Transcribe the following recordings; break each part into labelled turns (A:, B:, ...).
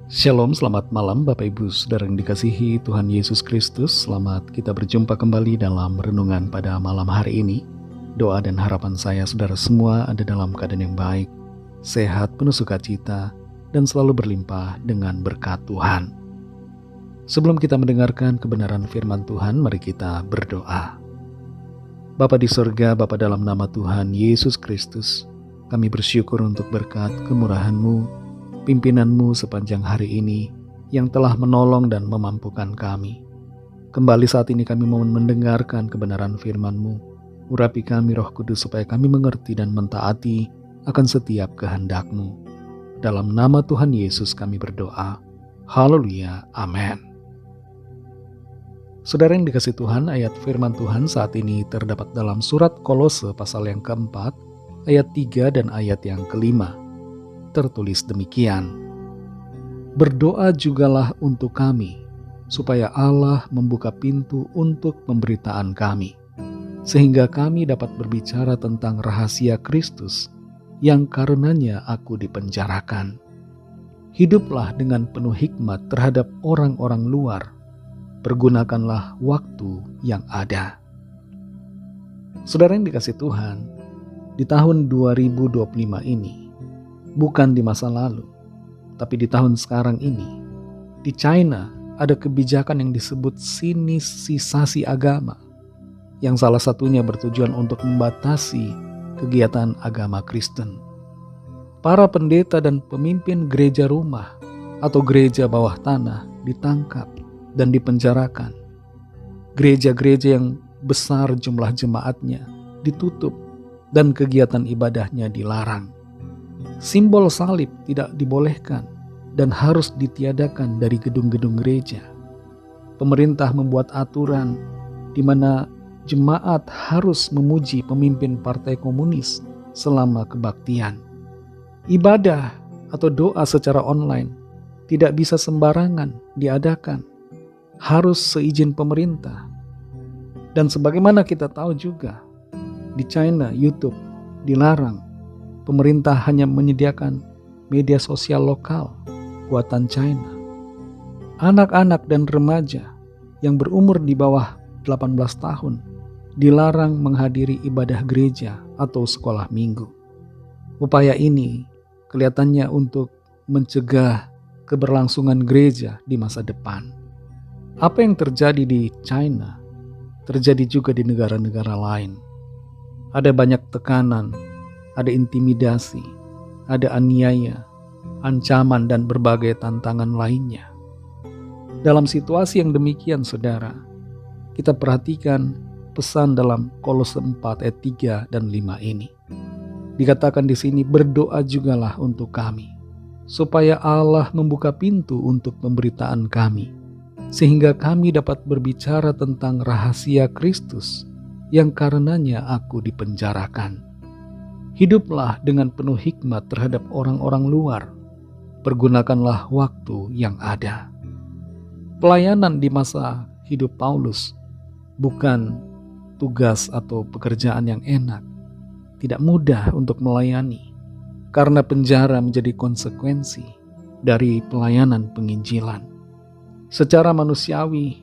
A: Shalom, selamat malam Bapak Ibu Saudara yang dikasihi Tuhan Yesus Kristus. Selamat kita berjumpa kembali dalam renungan pada malam hari ini. Doa dan harapan saya saudara semua ada dalam keadaan yang baik, sehat, penuh sukacita, dan selalu berlimpah dengan berkat Tuhan. Sebelum kita mendengarkan kebenaran firman Tuhan, mari kita berdoa. Bapa di sorga, Bapa dalam nama Tuhan Yesus Kristus, kami bersyukur untuk berkat kemurahan-Mu, pimpinan-Mu sepanjang hari ini yang telah menolong dan memampukan kami. Kembali saat ini kami mau mendengarkan kebenaran firman-Mu. Urapi kami Roh Kudus supaya kami mengerti dan mentaati akan setiap kehendak-Mu. Dalam nama Tuhan Yesus kami berdoa. Haleluya. Amin. Saudara yang dikasihi Tuhan, ayat firman Tuhan saat ini terdapat dalam surat Kolose pasal yang keempat, ayat 3 dan ayat yang kelima. Tertulis demikian, berdoa jugalah untuk kami, supaya Allah membuka pintu untuk pemberitaan kami, sehingga kami dapat berbicara tentang rahasia Kristus, yang karenanya aku dipenjarakan. Hiduplah dengan penuh hikmat terhadap orang-orang luar, pergunakanlah waktu yang ada. Saudara yang dikasihi Tuhan, di tahun 2025 ini, bukan di masa lalu, tapi di tahun sekarang ini, di China ada kebijakan yang disebut sinisisasi agama, yang salah satunya bertujuan untuk membatasi kegiatan agama Kristen. Para pendeta dan pemimpin gereja rumah atau gereja bawah tanah ditangkap dan dipenjarakan. Gereja-gereja yang besar jumlah jemaatnya ditutup dan kegiatan ibadahnya dilarang. Simbol salib tidak dibolehkan dan harus ditiadakan dari gedung-gedung gereja. Pemerintah membuat aturan di mana jemaat harus memuji pemimpin partai komunis selama kebaktian. Ibadah atau doa secara online tidak bisa sembarangan diadakan, harus seizin pemerintah. Dan sebagaimana kita tahu juga, di China YouTube dilarang. Pemerintah hanya menyediakan media sosial lokal buatan China. Anak-anak dan remaja yang berumur di bawah 18 tahun dilarang menghadiri ibadah gereja atau sekolah minggu. Upaya ini kelihatannya untuk mencegah keberlangsungan gereja di masa depan. Apa yang terjadi di China terjadi juga di negara-negara lain. Ada banyak tekanan, ada intimidasi, ada aniaya, ancaman, dan berbagai tantangan lainnya. Dalam situasi yang demikian, saudara, kita perhatikan pesan dalam Kolose 4 ayat 3 dan 5 ini. Dikatakan di sini, berdoa jugalah untuk kami, supaya Allah membuka pintu untuk pemberitaan kami, sehingga kami dapat berbicara tentang rahasia Kristus, yang karenanya aku dipenjarakan. Hiduplah dengan penuh hikmat terhadap orang-orang luar. Pergunakanlah waktu yang ada. Pelayanan di masa hidup Paulus bukan tugas atau pekerjaan yang enak. Tidak mudah untuk melayani, karena penjara menjadi konsekuensi dari pelayanan penginjilan. Secara manusiawi,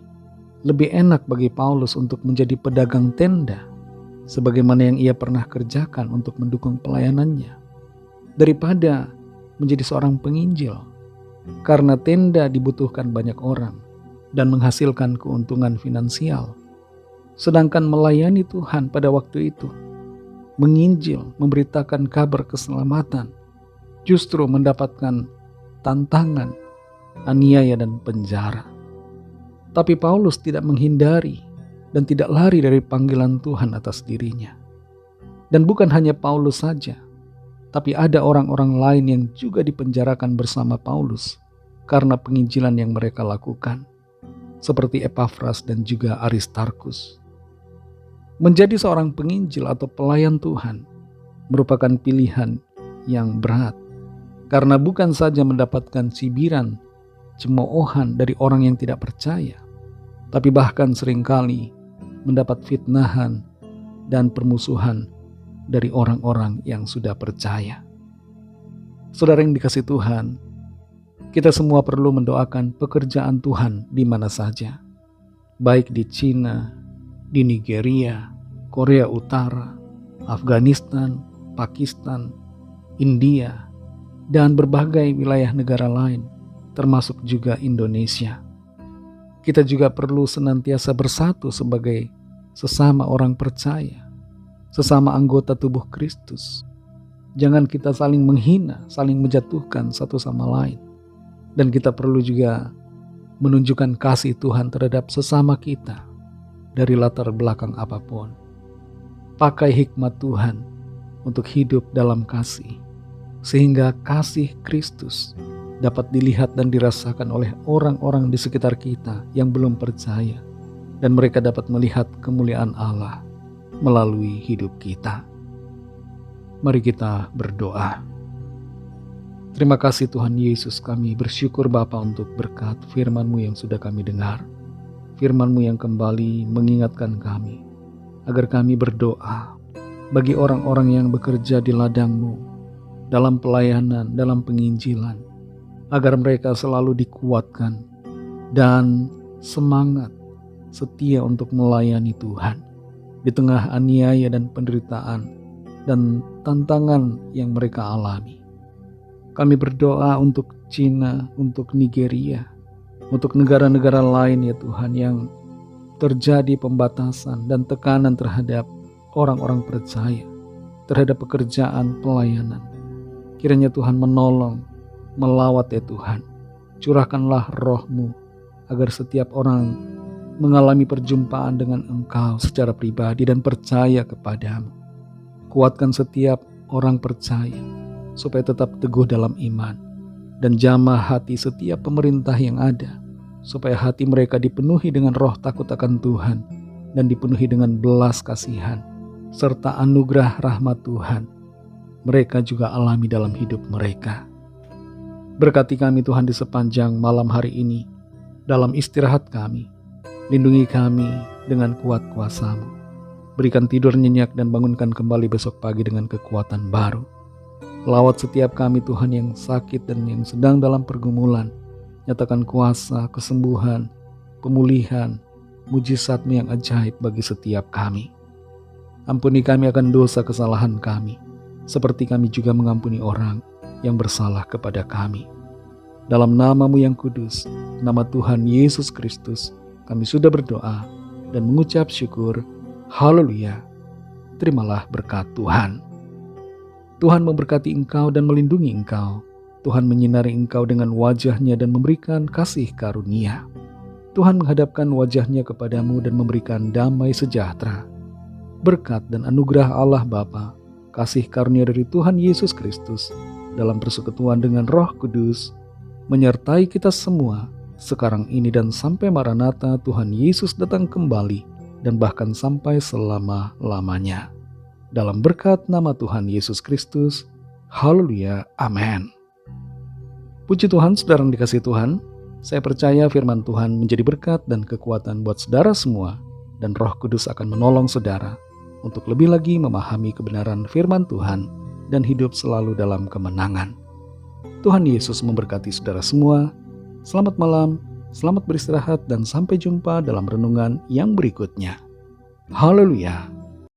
A: lebih enak bagi Paulus untuk menjadi pedagang tenda, sebagaimana yang ia pernah kerjakan untuk mendukung pelayanannya, daripada menjadi seorang penginjil, karena tenda dibutuhkan banyak orang dan menghasilkan keuntungan finansial. Sedangkan melayani Tuhan pada waktu itu, menginjil, memberitakan kabar keselamatan, justru mendapatkan tantangan, aniaya, dan penjara. Tapi Paulus tidak menghindari dan tidak lari dari panggilan Tuhan atas dirinya. Dan bukan hanya Paulus saja, tapi ada orang-orang lain yang juga dipenjarakan bersama Paulus karena penginjilan yang mereka lakukan, seperti Epafras dan juga Aristarkus. Menjadi seorang penginjil atau pelayan Tuhan merupakan pilihan yang berat, karena bukan saja mendapatkan cibiran, cemoohan dari orang yang tidak percaya, tapi bahkan seringkali mendapat fitnahan dan permusuhan dari orang-orang yang sudah percaya. Saudara yang dikasihi Tuhan, Kita semua perlu mendoakan pekerjaan Tuhan di mana saja, baik di Cina, di Nigeria, Korea Utara, Afghanistan, Pakistan, India, dan berbagai wilayah negara lain, termasuk juga Indonesia. Kita juga perlu senantiasa bersatu sebagai sesama orang percaya, sesama anggota tubuh Kristus. Jangan kita saling menghina, saling menjatuhkan satu sama lain. Dan kita perlu juga menunjukkan kasih Tuhan terhadap sesama kita dari latar belakang apapun. Pakai hikmat Tuhan untuk hidup dalam kasih, sehingga kasih Kristus dapat dilihat dan dirasakan oleh orang-orang di sekitar kita yang belum percaya, dan mereka dapat melihat kemuliaan Allah melalui hidup kita. Mari kita berdoa. Terima kasih Tuhan Yesus, kami bersyukur Bapa untuk berkat firman-Mu yang sudah kami dengar. Firman-Mu yang kembali mengingatkan kami agar kami berdoa bagi orang-orang yang bekerja di ladang-Mu, dalam pelayanan, dalam penginjilan, agar mereka selalu dikuatkan dan semangat setia untuk melayani Tuhan di tengah aniaya dan penderitaan dan tantangan yang mereka alami. Kami berdoa untuk Cina, untuk Nigeria, untuk negara-negara lain ya Tuhan yang terjadi pembatasan dan tekanan terhadap orang-orang percaya, terhadap pekerjaan pelayanan. Kiranya Tuhan menolong, melawat ya Tuhan. Curahkanlah roh-Mu agar setiap orang mengalami perjumpaan dengan Engkau secara pribadi dan percaya kepadamu. Kuatkan setiap orang percaya supaya tetap teguh dalam iman, dan jamah hati setiap pemerintah yang ada supaya hati mereka dipenuhi dengan roh takut akan Tuhan dan dipenuhi dengan belas kasihan serta anugerah rahmat Tuhan mereka juga alami dalam hidup mereka. Berkati kami Tuhan di sepanjang malam hari ini, dalam istirahat kami. Lindungi kami dengan kuat kuasa-Mu. Berikan tidur nyenyak dan bangunkan kembali besok pagi dengan kekuatan baru. Lawat setiap kami Tuhan yang sakit dan yang sedang dalam pergumulan. Nyatakan kuasa, kesembuhan, pemulihan, mujizat-Mu yang ajaib bagi setiap kami. Ampuni kami akan dosa kesalahan kami, seperti kami juga mengampuni orang yang bersalah kepada kami. Dalam nama-Mu yang kudus, nama Tuhan Yesus Kristus, kami sudah berdoa dan mengucap syukur. Haleluya. Terimalah berkat Tuhan. Tuhan memberkati engkau dan melindungi engkau. Tuhan menyinari engkau dengan wajah-Nya dan memberikan kasih karunia. Tuhan menghadapkan wajah-Nya kepadamu dan memberikan damai sejahtera. Berkat dan anugerah Allah Bapa, kasih karunia dari Tuhan Yesus Kristus, dalam persekutuan dengan Roh Kudus, menyertai kita semua, sekarang ini dan sampai Maranatha Tuhan Yesus datang kembali, dan bahkan sampai selama-lamanya. Dalam berkat nama Tuhan Yesus Kristus, haleluya, amin. Puji Tuhan, saudara yang dikasihi Tuhan, saya percaya firman Tuhan menjadi berkat dan kekuatan buat saudara semua, dan Roh Kudus akan menolong saudara untuk lebih lagi memahami kebenaran firman Tuhan dan hidup selalu dalam kemenangan. Tuhan Yesus memberkati saudara semua. Selamat malam, selamat beristirahat, dan sampai jumpa dalam renungan yang berikutnya. Haleluya.